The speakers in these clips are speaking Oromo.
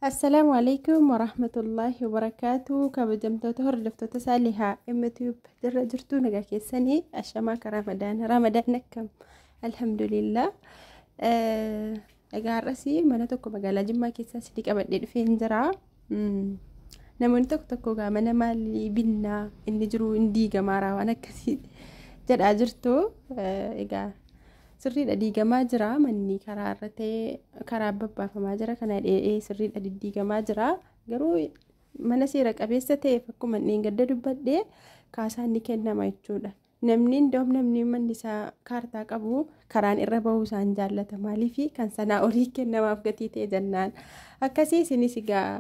السلام عليكم ورحمة الله وبركاته. كبجمتو هردفتو تساليها يوتيوب جرتو نجا كيساني الشماك رمضان نكم الحمد لله. اجا راسي mana tokko magaalaa Jimmaa keessa sidii qabadhee dhufee jira. Namoonni tokko gaa mana maalii binnaa inni jiru indii gamaara waan akkasii jedhaa jirtu. Egaa sirriidha diigamaa jira manni karaa irratti karaa babbaafamaa jira kana sirriidha diigamaa jira garuu mana seera qabeessa ta'eef akkuma inni gadda dubbadhee kaasaan ni kennama jechuudha. Namni manni isaa kaartaa qabu karaan irra bahuu isaan jaallata maaliif kan sanaa olii kennamaaf gatii ta'e jennaan akkasii isinis egaa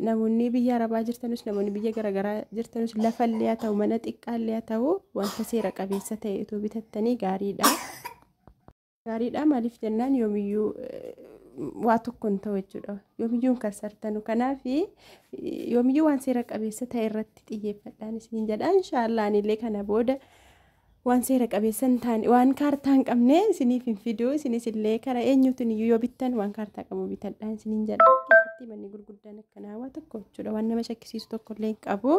namoonni biyya arabaa jirtanus namoonni biyya garaagaraa jirtanus lafallee haa ta'u mana xiqqaallee haa ta'u wanta seera qabeessa ta'e utuu bitattanii gaariidha. Gaariidha maaliif jennaan yoomiyyuu waa tokko hin ta'u jechuudha. Yoomiyyuu kan sartanu kanaaf yoomiyyuu waan seera qabeessa ta'e irratti xiyyeeffadhaan isiniin jedha. Inshaallah anillee kana booda waan seera qabeessa hin taane waan kaartaa hin qabne isiniif hin fiduu isinis illee karaa eenyuutiin iyyuu yoo bittan waan kaartaa qabu bitadhaan isiniin jedha. Keessatti manni gurguddaan akkanaa waa tokko jechuudha waan nama shakkisiisu tokko illee hin qabu.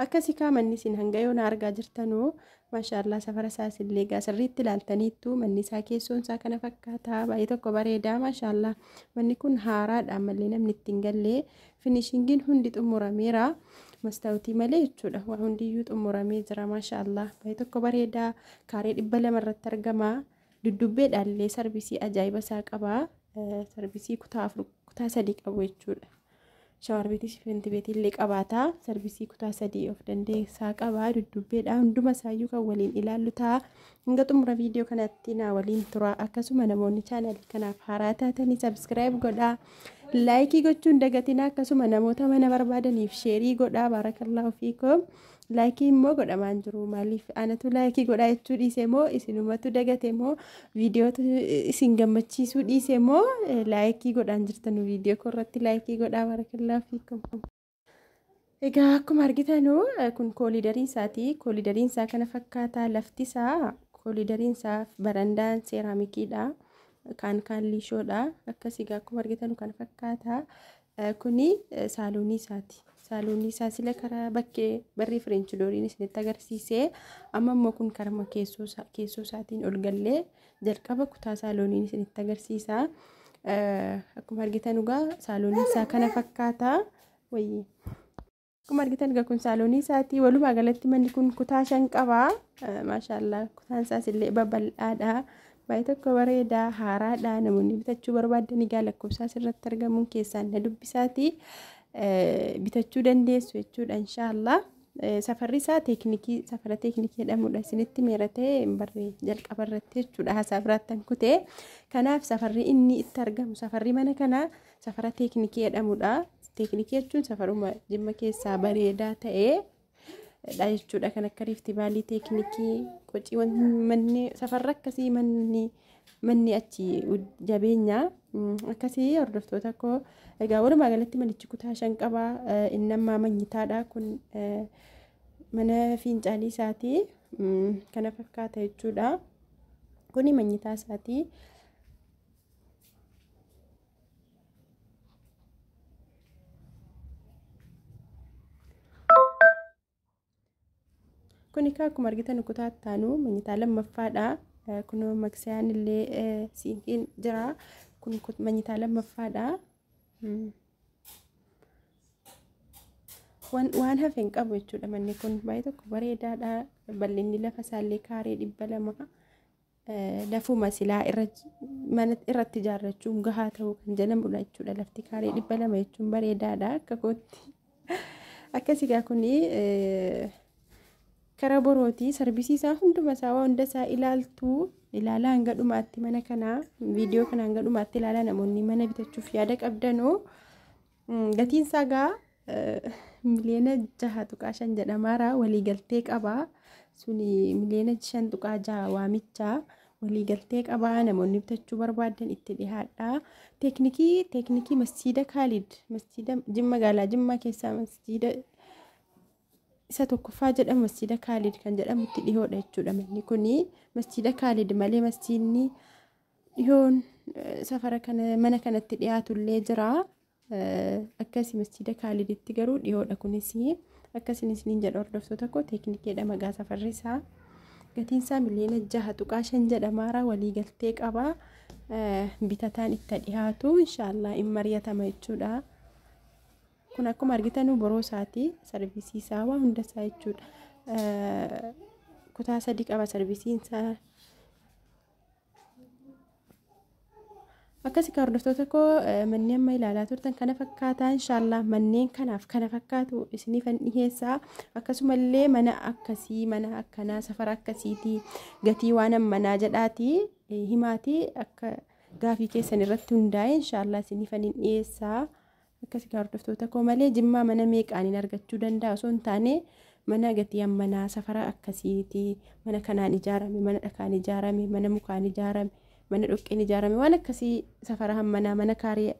Akkasii kaamanni isin hanga yoona argaa jirtanuu maashaallah safara isaas illee sirriitti ilaaltaniittu manni isaa keessoon isaa kana fakkaata baay'ee tokko bareedaa maashaallah manni kun haaraadha malee namni ittiin gallee finishingiin hundi xumurameera mastaawutii malee jechuudha waan hundiyyuu xumuramee jira maashaallah baay'ee tokko bareedaa kaaree 200 irratti argama dudubbeedhaan illee sarvisii ajaa'iba isaa qaba sarvisii kutaa 3 qabu jechuudha. Shawar beetii sifinti beetii illee qabaata sarvisii kutaa 3 of dandeessaa qaba dudubbeedha hunduma isaayyuu kan waliin ilaallu ta'a hanga xumura viidiyoo kanatti na waliin tura akkasuma namoonni chaanalii kanaaf haaraa taatanii sabskiraayib godhaa laayikii gochuun dagatina akkasuma namoota mana barbaadaniif sheerii godhaa barakallahu fiikum laayikii immoo godhamaan jiru maaliif anatu laayikii godhaa jechuu dhiise moo isinumatu dagate moo viidiyootu isin gammachiisuu dhiise moo laayikii godhaan jirtan viidiyoo korratti laayikii godhaa barakallahu fiikum. Egaa akkuma argitanu kun koolidariin isaati koolidariin isaa kana fakkaata lafti isaa koolidariin isaa barandaan seeraamikiidha kan liishoodha akkasii egaa akkuma argitanu kana fakkaata kuni saaloonii isaati. Saaloonii isaa sila karaa bakkee barrii French dooriin isinitti agarsiisee amma immoo kun karama keessoo isaatiin ol gallee jalqaba kutaa saalooniin isinitti agarsiisa. Akkuma argitan egaa saaloonii isaa kana fakkaata wayii. Akkuma argitan egaa kun saaloonii isaati walumaa galatti manni kun kutaa 5 qaba maashaallah kutaan isaas illee babal'aadha baay'ee tokko bareedaa haaraadha namoonni bitachuu barbaadan egaa lakkoofsaas irratti argamuun keessaan na dubbisaati. Bitachuu dandeessu jechuudha inshaallah safarri isaa safara teeknikii jedhamudha isinitti meeratee barree jalqaba irratti jechuudha haasaa biraattan kutee kanaaf safarri inni itti argamu safarri mana kana safara teeknikii jedhamudha teeknikii jechuun safaruma Jimma keessaa bareedaa ta'ee dha jechuudha kan akka Riifti Vaalii teeknikii qocii manni safarra akkasii manni achi jabeenya akkasii hordoftoota koo egaa walumaa galatti manichi kutaa 5 qaba inni ammaa manyitaadha kun mana fincaalii isaati kana fakkaata jechuudha kuni manyitaa isaati. Kuni akkuma argitan kutaa ittaanu manyitaa lammaffaadha kun maksiyaan illee siinqiin jira kun manyitaa lammaffaadha. Waan hafe hin qabu jechuudha manni kun baay'ee tokko bareedaadha bal'inni lafa isaallee kaaree 200 lafuma silaa mana irratti ijaarrachuun gahaa ta'uu kan jedhamudha jechuudha lafti kaaree 200 jechuun bareedaadha akka kootti akkasii egaa kuni karaa borooti sarbisii isaa hunduma isaa hunda isaa ilaalaa hanga dhumaatti mana kana viidiyoo kana hanga dhumaatti ilaalaa namoonni mana bitachuuf yaada qabdanoo gatiin isaa gaa miliyoona 6.5 jedhamaara waliigaltee qaba suni miliyoona 5.6 waamichaa waliigaltee qaba namoonni bitachuu barbaadan itti dhihaadha teeknikii masjiida Kaalid masjiida magaalaa Jimmaa keessaa masjiida isa tokkoffaa jedhamu masjiida Kaalid kan jedhamutti dhihoodha jechuudha manni kuni masjiida Kaalid malee masjiidni dhihoon safara kana mana kanatti dhiyaatullee jira akkasii masjida Kaaliditti garuu dhiyoodha kunis akkasiin isiniin jedha hordoftoota koo teeknikeedha maqaa safarri isaa gatiin isaa miliyoona 6.5 jedhamaara walii galtee qaba bitataan itti dhiyaatu inshallah in mari'atama jechuudha. Kun akkuma argitan boroo isaati sarviisii isaa waa hunda isaa jechuudha. Kutaa 3 qaba sarviisiin isaa. Akkasii ka hordoftoota koo manneen amma ilaalaa turtan kana fakkaataa inshallah manneen kanaaf kana fakkaatu isiniifan dhiyeessaa. Akkasumallee mana akkasii mana akkanaa safara akkasiiti gatii waan manaa jedhaati himaati akka gaafii keessan irratti hundaa'e inshallah isiniifan dhiyeessaa. Akkasii ka hordoftoota koo malee Jimmaa mana meeqaan argachuu danda'a osoo hin taane mana gatii manaa safara akkasiiti mana kanaan ijaarame mana dhakaan ijaarame mana mukaan ijaarame mana dhoqqeen ijaarame waan akkasii safara hammanaa mana kaarii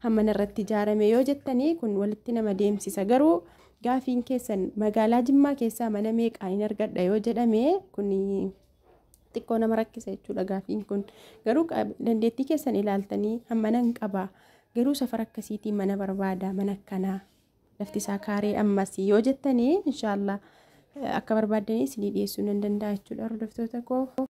hammana irratti ijaarame yoo jettanii kun walitti nama deemsisa. Garuu gaafiin keessan magaalaa Jimmaa keessaa mana meeqaan argadha yoo jedhame kun xiqqoo nama rakkisa jechuudha. Gaafiin kun garuu dandeettii keessan ilaaltanii hammana hin qaba garuu safara akkasiitiin mana barbaada mana akkanaa lafti isaa kaarii ammas yoo jettanii inshallah akka barbaadanii isinii dhiyeessuu nan danda'a jechuudha hordoftoota koo.